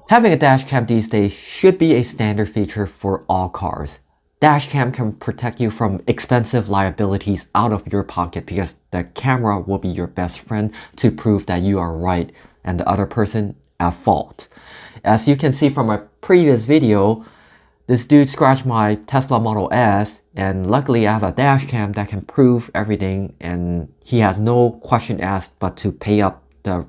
Having a dashcam these days should be a standard feature for all cars. Dashcam can protect you from expensive liabilities out of your pocket because the camera will be your best friend to prove that you are right and the other person at fault. As you can see from my previous video, this dude scratched my Tesla Model S, and luckily I have a dashcam that can prove everything, and he has no question asked but to pay up the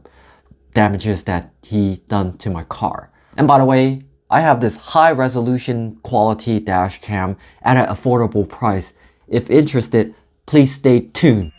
damages that he done to my car. And by the way, I have this high resolution quality dash cam at an affordable price. If interested, please stay tuned.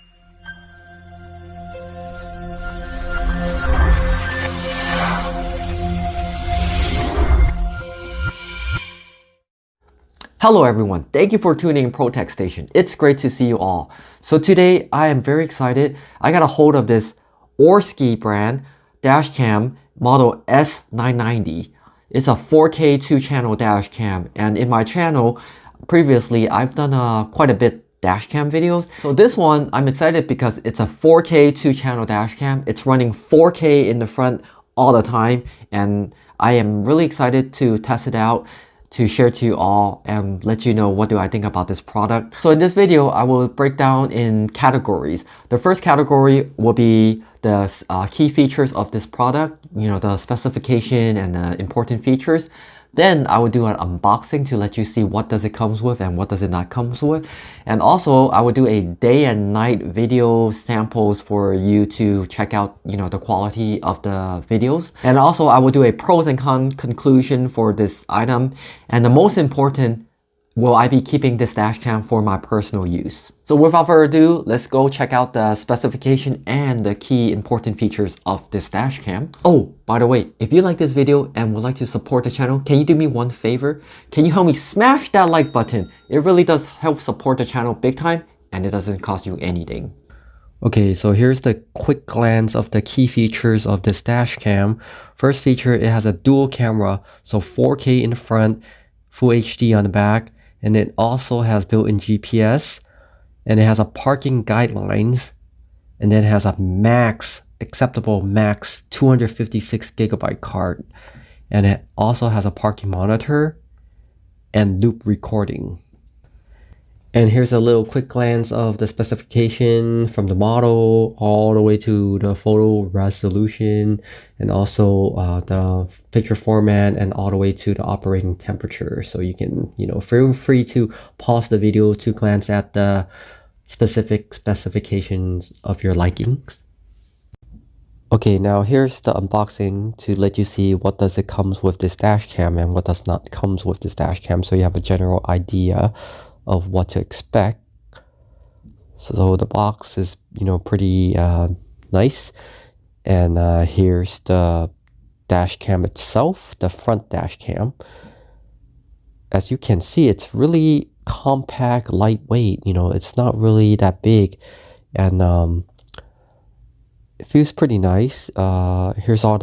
Hello everyone, thank you for tuning in Protecstation. It's great to see you all. So today I am very excited. I got a hold of this Orskey brand dashcam model S990. It's a 4K 2-channel dashcam, and in my channel previously I've done quite a bit dashcam videos. So this one I'm excited because it's a 4K 2-channel dashcam. It's running 4K in the front all the time, and I am really excited to test it out, to share to you all and let you know what do I think about this product. So in this video, I will break down in categories. The first category will be the key features of this product, the specification and the important features. Then I will do an unboxing to let you see what does it comes with and what does it not comes with. And also I will do a day and night video samples for you to check out, the quality of the videos. And also I will do a pros and cons conclusion for this item. And the most important, will I be keeping this dashcam for my personal use? So without further ado, let's go check out the specification and the key important features of this dashcam. Oh, by the way, if you like this video and would like to support the channel, can you do me one favor? Can you help me smash that like button? It really does help support the channel big time, and it doesn't cost you anything. Okay, so here's the quick glance of the key features of this dashcam. First feature, it has a dual camera, so 4K in the front, Full HD on the back, and it also has built-in GPS, and it has a parking guidelines, and then it has a acceptable max 256 gigabyte card, and it also has a parking monitor and loop recording. And here's a little quick glance of the specification from the model all the way to the photo resolution, and also the picture format, and all the way to the operating temperature. So you can, feel free to pause the video to glance at the specific specifications of your likings. Okay, now here's the unboxing to let you see what does it comes with this dashcam and what does not comes with this dashcam, so you have a general idea of what to expect. So the box is, pretty nice. And here's the dash cam itself, the front dash cam. As you can see, it's really compact, lightweight. It's not really that big, and it feels pretty nice. Here's all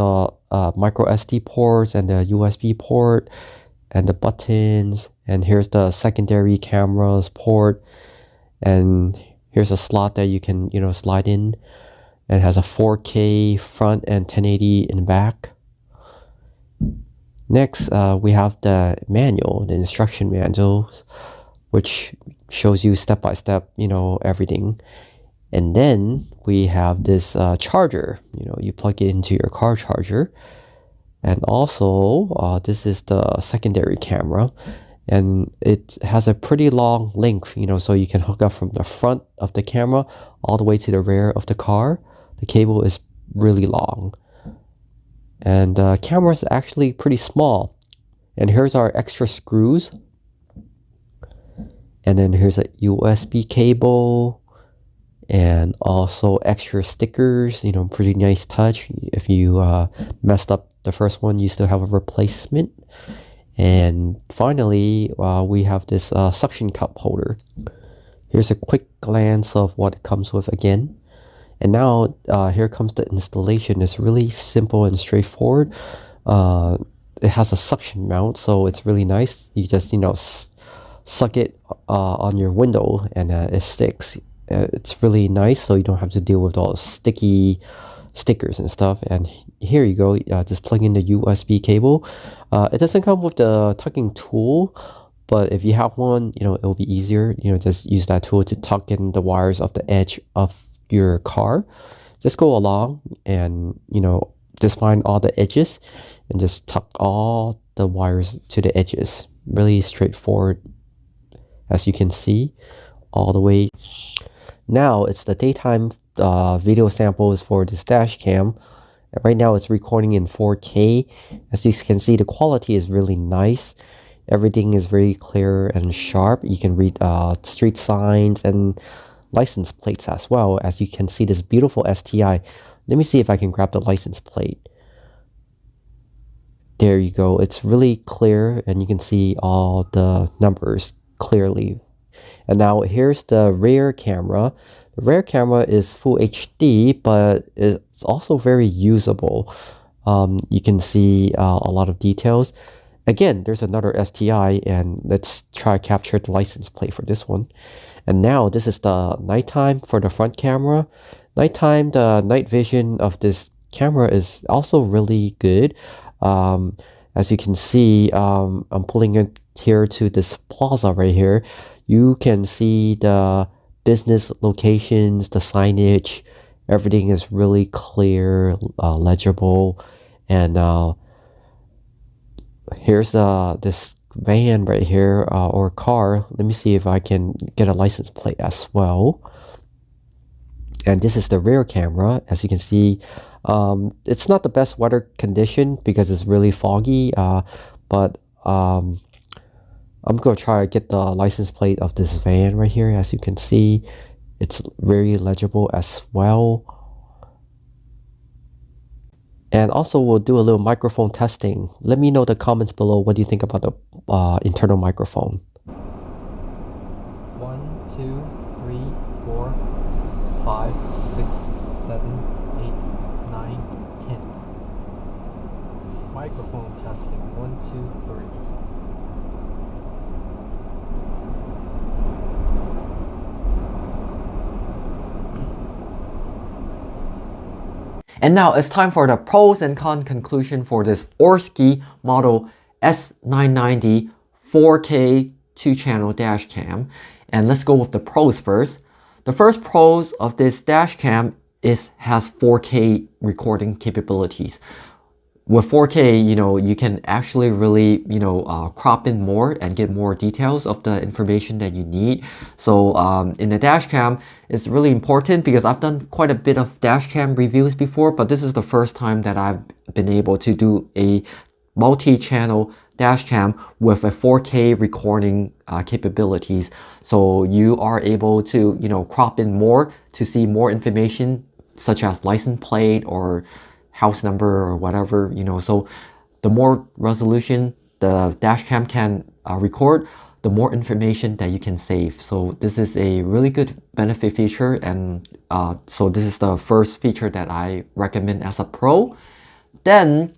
the micro SD ports and the USB port and the buttons, and here's the secondary cameras port, and here's a slot that you can slide in, and it has a 4K front and 1080 in the back. Next, we have the manual, the instruction manuals, which shows you step by step, everything. And then we have this charger. You plug it into your car charger. And also, this is the secondary camera, and it has a pretty long length, so you can hook up from the front of the camera all the way to the rear of the car. The cable is really long, and the camera is actually pretty small. And here's our extra screws, and then here's a USB cable, and also extra stickers. Pretty nice touch. If you messed up the first one, you still have a replacement. And finally, we have this suction cup holder. Here's a quick glance of what it comes with again. And now here comes the installation. It's really simple and straightforward. It has a suction mount, so it's really nice. You just suck it on your window, and it sticks. It's really nice, so you don't have to deal with all the sticky stickers and stuff. And here you go, just plug in the USB cable. It doesn't come with the tucking tool, but if you have one, it'll be easier. Just use that tool to tuck in the wires of the edge of your car. Just go along and just find all the edges and just tuck all the wires to the edges. Really straightforward, as you can see, all the way. Now it's the daytime video samples for this dash cam. Right now it's recording in 4K. As you can see, the quality is really nice. Everything is very clear and sharp. You can read street signs and license plates as well. As you can see, this beautiful STI. Let me see if I can grab the license plate. There you go. It's really clear and you can see all the numbers clearly. And now here's the rear camera. The rear camera is full HD, but it's also very usable. You can see a lot of details. Again, there's another STI, and let's try capture the license plate for this one. And now this is the nighttime for the front camera. Nighttime, the night vision of this camera is also really good. As you can see, I'm pulling it here to this plaza right here. You can see the business locations, the signage, everything is really clear, legible. And here's this van right here, or car. Let me see if I can get a license plate as well. And this is the rear camera. As you can see, it's not the best weather condition because it's really foggy, but I'm going to try to get the license plate of this van right here. As you can see, it's very legible as well. And also, we'll do a little microphone testing. Let me know in the comments below what do you think about the internal microphone. 1, 2, 3, 4, 5, 6, 7, 8, 9, 10. Microphone testing. 1, 2, 3. And now it's time for the pros and cons conclusion for this Orskey model S990 4K 2-channel dash cam. And let's go with the pros first. The first pros of this dash cam has 4K recording capabilities. With 4K, you can actually really, crop in more and get more details of the information that you need. So in the dashcam, it's really important because I've done quite a bit of dashcam reviews before, but this is the first time that I've been able to do a multi-channel dashcam with a 4K recording capabilities. So you are able to, crop in more to see more information such as license plate or house number or whatever, so the more resolution the dashcam can record, the more information that you can save. So this is a really good benefit feature, and so this is the first feature that I recommend as a pro. Then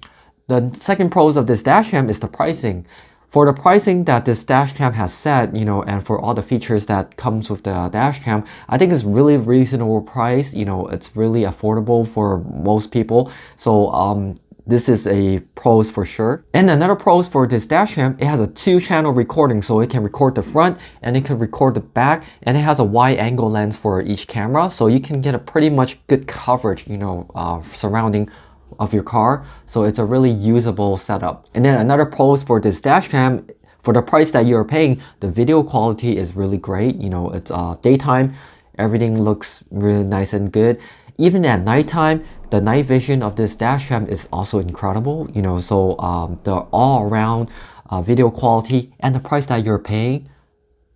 the second pros of this dashcam is the pricing. For the pricing that this dashcam has set, and for all the features that comes with the dashcam, I think it's really reasonable price. It's really affordable for most people. So this is a pros for sure. And another pros for this dashcam, it has a 2-channel recording, so it can record the front and it can record the back, and it has a wide angle lens for each camera, so you can get a pretty much good coverage, surrounding of your car. So it's a really usable setup. And then another pros for this dashcam, for the price that you're paying, the video quality is really great. It's daytime, everything looks really nice and good. Even at nighttime, the night vision of this dashcam is also incredible. So the all-around video quality and the price that you're paying,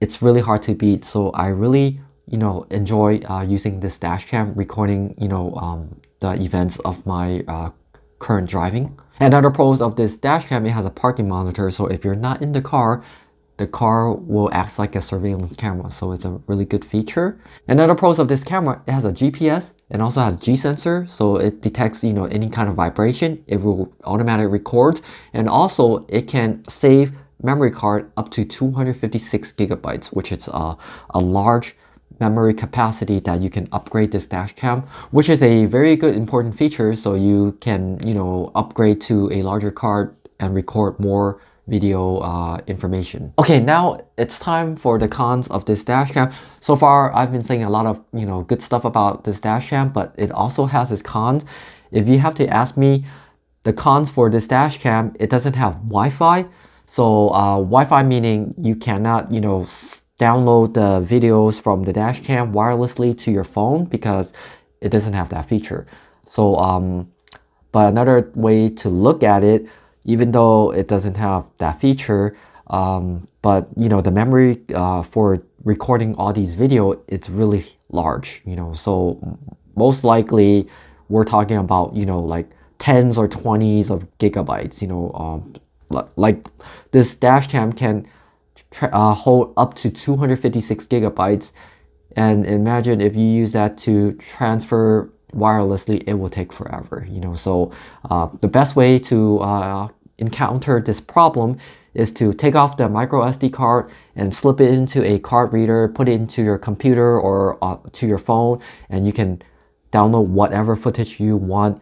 it's really hard to beat. So I really enjoy using this dashcam recording the events of my current driving. Another pros of this dashcam, it has a parking monitor, so if you're not in the car will act like a surveillance camera, so it's a really good feature. Another pros of this camera, it has a GPS and also has G sensor, so it detects any kind of vibration, it will automatically record, and also it can save memory card up to 256 gigabytes, which is a large memory capacity that you can upgrade this dash cam, which is a very good important feature, so you can, you know, upgrade to a larger card and record more video information. Okay, now it's time for the cons of this dash cam. So far, I've been saying a lot of, you know, good stuff about this dash cam, but it also has its cons. If you have to ask me the cons for this dash cam, it doesn't have Wi-Fi. So Wi-Fi meaning you cannot, you know, download the videos from the dash cam wirelessly to your phone because it doesn't have that feature. So but another way to look at it, even though it doesn't have that feature, but you know, the memory for recording all these video, it's really large, you know, so most likely we're talking about, you know, like tens or 20s of gigabytes, you know, like this dash cam can hold up to 256 gigabytes, and imagine if you use that to transfer wirelessly, it will take forever, you know. So the best way to encounter this problem is to take off the micro SD card and slip it into a card reader, put it into your computer or to your phone, and you can download whatever footage you want.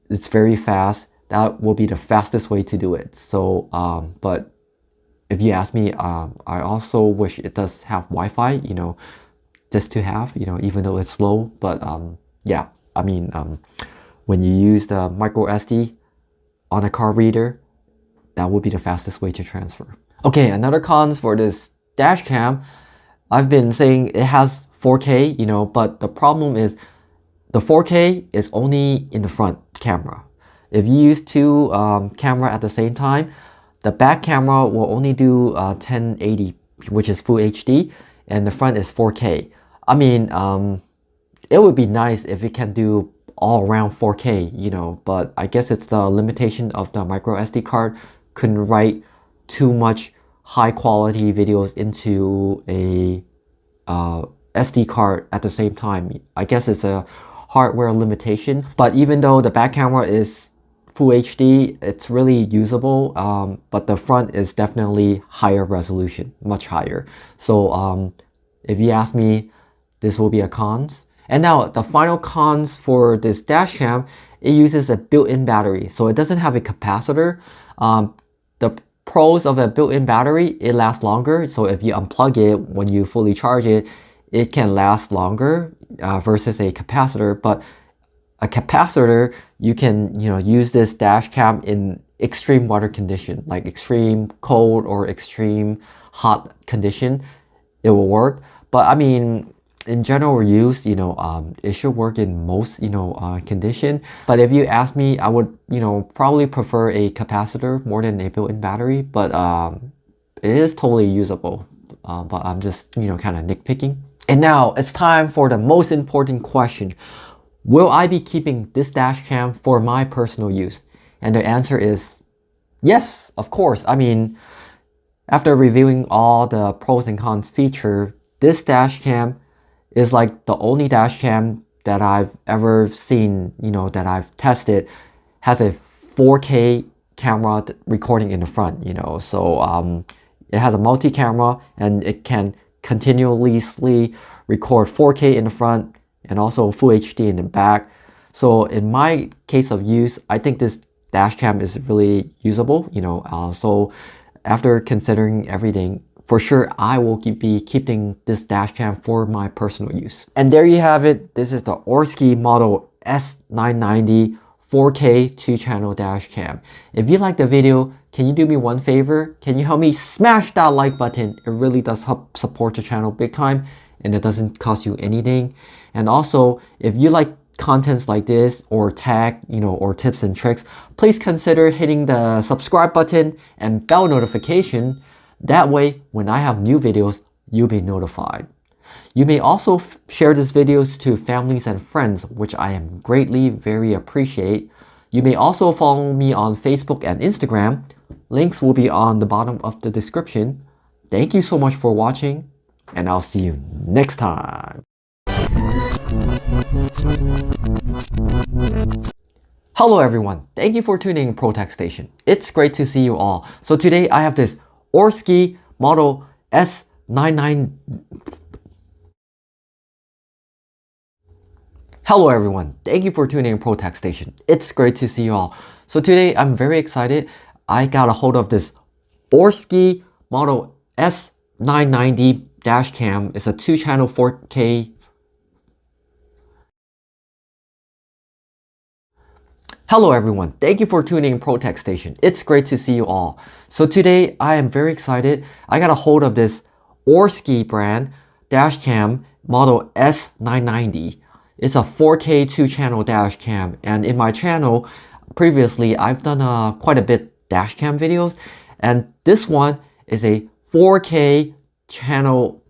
It's very fast. That will be the fastest way to do it. So but if you ask me, I also wish it does have Wi-Fi, you know, just to have, you know, even though it's slow. But yeah, I mean, when you use the micro SD on a card reader, that would be the fastest way to transfer. Okay, another cons for this dash cam, I've been saying it has 4K, you know, but the problem is the 4K is only in the front camera. If you use two camera at the same time, the back camera will only do 1080, which is Full HD, and the front is 4K. I mean, it would be nice if it can do all around 4K, you know, but I guess it's the limitation of the micro SD card. Couldn't write too much high quality videos into a SD card at the same time. I guess it's a hardware limitation, but even though the back camera is Full HD, it's really usable, but the front is definitely higher resolution, much higher. So if you ask me, this will be a cons. And now the final cons for this dash cam, it uses a built-in battery, so it doesn't have a capacitor. The pros of a built-in battery, it lasts longer, so if you unplug it when you fully charge it, it can last longer versus a capacitor. But a capacitor, you can, you know, use this dash cam in extreme weather condition, like extreme cold or extreme hot condition, it will work. But I mean, in general use, you know, it should work in most, you know, condition. But if you ask me, I would, you know, probably prefer a capacitor more than a built-in battery. But it is totally usable. But I'm just, you know, kind of nitpicking. And now it's time for the most important question. Will I be keeping this dash cam for my personal use? And the answer is yes, of course. I mean, after reviewing all the pros and cons feature, this dash cam is like the only dash cam that I've ever seen, you know, that I've tested, has a 4K camera recording in the front, you know. So it has a multi-camera and it can continuously record 4K in the front and also Full HD in the back. So in my case of use, I think this dash cam is really usable, you know. So after considering everything, for sure I will be keeping this dash cam for my personal use. And there you have it. This is the Orskey model S990 4K 2-channel dash cam. If you like the video, can you do me one favor? Can you help me smash that like button? It really does help support the channel big time, and it doesn't cost you anything. And also, if you like contents like this or tech, you know, or tips and tricks, please consider hitting the subscribe button and bell notification. That way, when I have new videos, you'll be notified. You may also share these videos to families and friends, which I am greatly very appreciate. You may also follow me on Facebook and Instagram. Links will be on the bottom of the description. Thank you so much for watching, and I'll see you next time. Hello everyone, thank you for tuning in Protecstation. It's great to see you all. So today I have this Orskey model S990 Hello everyone, thank you for tuning in Protecstation. It's great to see you all. So today I'm very excited. I got a hold of this Orskey model S990 dash cam. It's a 2-channel 4K. Hello everyone, thank you for tuning in Protecstation. It's great to see you all. So today I am very excited. I got a hold of this Orskey brand dash cam model S990. It's a 4K 2-channel dash cam, and in my channel previously I've done quite a bit dash cam videos, and this one is a 4K channel